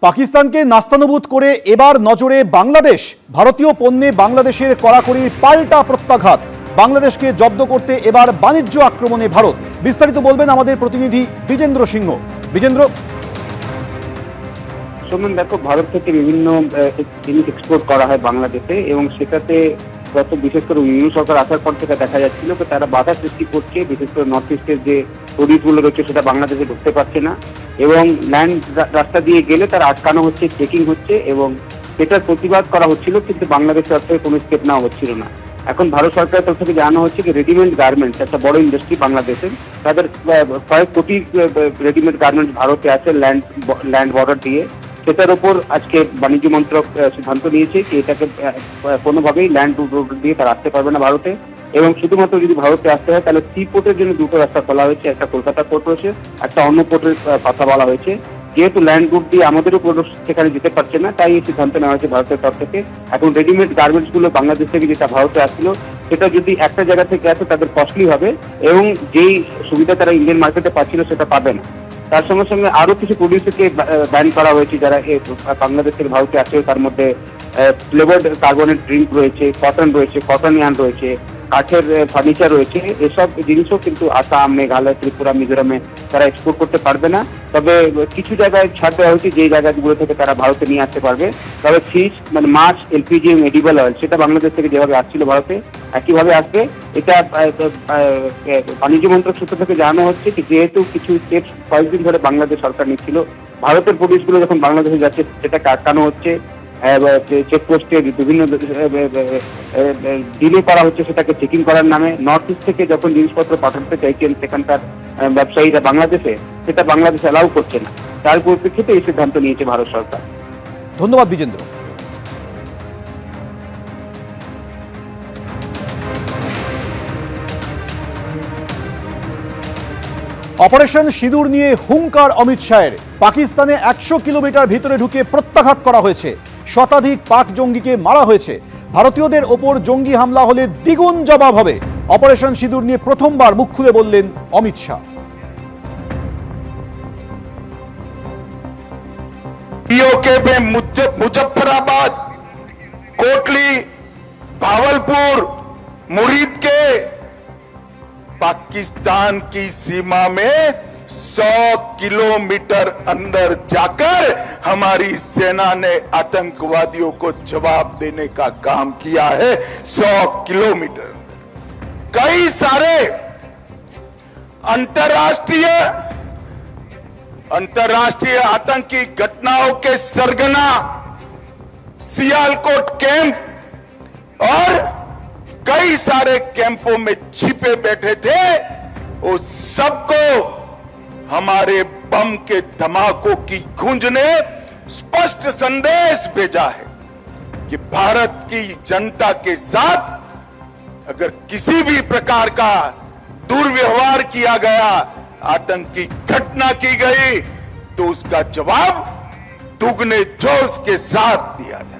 পাকিস্তানকে নাস্তানুবুদ করে এবার নজরে বাংলাদেশ। ভারতীয় পণ্যে বাংলাদেশের কড়াকড়ির পাল্টা প্রত্যাঘাত। বাংলাদেশকে জব্দ করতে এবার বাণিজ্য আক্রমণে ভারত। বিস্তারিত বলবেন আমাদের প্রতিনিধি বিজেন্দ্র সিংহ। বিজেন্দ্র, সোমেন, দেখো, ভারত থেকে বিভিন্ন জিনিস এক্সপোর্ট করা হয় বাংলাদেশে এবং সেটাতে গত বিশেষ করে ইউনিয়ন সরকার আসার পর থেকে দেখা যাচ্ছিল যে তারা বাধা সৃষ্টি করছে। বিশেষ করে নর্থ ইস্টের যে প্রডিউসগুলো রয়েছে সেটা বাংলাদেশে ঢুকতে পারছে না এবং ল্যান্ড রাস্তা দিয়ে গেলে তারা আটকানো হচ্ছে, চেকিং হচ্ছে এবং সেটার প্রতিবাদ করা হচ্ছিল, কিন্তু বাংলাদেশের তরফ থেকে কোনো স্টেপ নেওয়া হচ্ছিল না। এখন ভারত সরকারের তরফ থেকে জানানো হচ্ছে যে রেডিমেড গার্মেন্টস একটা বড় ইন্ডাস্ট্রি বাংলাদেশের, তাদের কয়েক কোটি রেডিমেড গার্মেন্টস ভারতে আছে ল্যান্ড বর্ডার দিয়ে। সেটার উপর আজকে বাণিজ্য মন্ত্রক সিদ্ধান্ত নিয়েছে যে এটাকে কোনোভাবেই ল্যান্ড রোড দিয়ে তারা আসতে পারবে না ভারতে, এবং শুধুমাত্র যদি ভারতে আসতে হয় তাহলে সি পোর্টের জন্য দুটো রাস্তা খোলা হয়েছে। একটা কলকাতা পোর্ট রয়েছে, একটা অন্য পোর্টের কথা বলা হয়েছে। যেহেতু ল্যান্ড রুট দিয়ে আমাদেরও প্রোডাক্ট সেখানে যেতে পারছে না, তাই এই সিদ্ধান্ত নেওয়া হয়েছে ভারতের তরফ থেকে। এখন রেডিমেড গার্মেন্টস গুলো বাংলাদেশ থেকে যেটা ভারতে আসছিল সেটা যদি একটা জায়গা থেকে আসে তাদের কস্টলি হবে এবং যেই সুবিধা তারা ইন্ডিয়ান মার্কেটে পাচ্ছিল সেটা পাবে না। তার সঙ্গে সঙ্গে আরো কিছু প্রডিউসারকে ব্যান করা হয়েছে যারা বাংলাদেশ থেকে ভারতে আসছে। তার মধ্যে ফ্লেভার্ড কার্বনেট ড্রিঙ্ক রয়েছে, কটন রয়েছে, কটন ইয়ার্ন রয়েছে, কাঠের ফার্নিচার রয়েছে। এসব জিনিসও কিন্তু আসাম, মেঘালয়, ত্রিপুরা, মিজোরামে তারা এক্সপোর্ট করতে পারবে না। তবে কিছু জায়গায় ছাড় দেওয়া হয়েছে যে জায়গাগুলো থেকে তারা ভারতে নিয়ে আসতে পারবে। তবে ফিশ, মানে মাছ, এলপিজি এবং এডিবল অয়েল সেটা বাংলাদেশ থেকে যেভাবে আসছিল ভারতে একইভাবে আসবে। এটা বাণিজ্য মন্ত্রক সূত্র থেকে জানানো হচ্ছে যে যেহেতু কিছু স্টেপস কয়েকদিন ধরে বাংলাদেশ সরকার নিচ্ছিল, ভারতের প্রডিউসগুলো যখন বাংলাদেশে যাচ্ছে সেটাকে আটকানো হচ্ছে, চেকপোস্টে বিভিন্ন ডিলে করা হচ্ছে সেটাকে চেকিং করার নামে। নর্থ ইস্ট থেকে যখন জিনিসপত্র পাঠাতে চাইছেন সেখানকার ব্যবসায়ীরা বাংলাদেশে, সেটা বাংলাদেশ অ্যালাউ করছে না। তার পরিপ্রেক্ষিতে এই সিদ্ধান্ত নিয়েছে ভারত সরকার। ধন্যবাদ বিজেন্দ্র। অপারেশন সিঁদুর নিয়ে হুঙ্কার অমিত শাহের। পাকিস্তানে 100 কিলোমিটার ভিতরে ঢুকে প্রত্যাঘাত করা হয়েছে। শতাধিক পাক জঙ্গিকে মারা হয়েছে। ভারতীয়দের ওপর জঙ্গি হামলা হলে দ্বিগুণ জবাব হবে। অপারেশন সিঁদুর নিয়ে প্রথমবার মুখ খুলে বললেন অমিত শাহ। पीओके में मुजफ्फराबाद, कोटली, भावलपुर, मुरीद के पाकिस्तान की सीमा में 100 किलोमीटर अंदर जाकर हमारी सेना ने आतंकवादियों को जवाब देने का काम किया है। 100 किलोमीटर कई सारे अंतर्राष्ट्रीय आतंकी घटनाओं के सरगना सियालकोट कैंप और कई सारे कैंपों में छिपे बैठे थे, वो सबको हमारे बम के धमाकों की गूंज ने स्पष्ट संदेश भेजा है कि भारत की जनता के साथ अगर किसी भी प्रकार का दुर्व्यवहार किया गया, आतंकी घटना की गई, तो उसका जवाब दुगने जोश के साथ दिया जाए।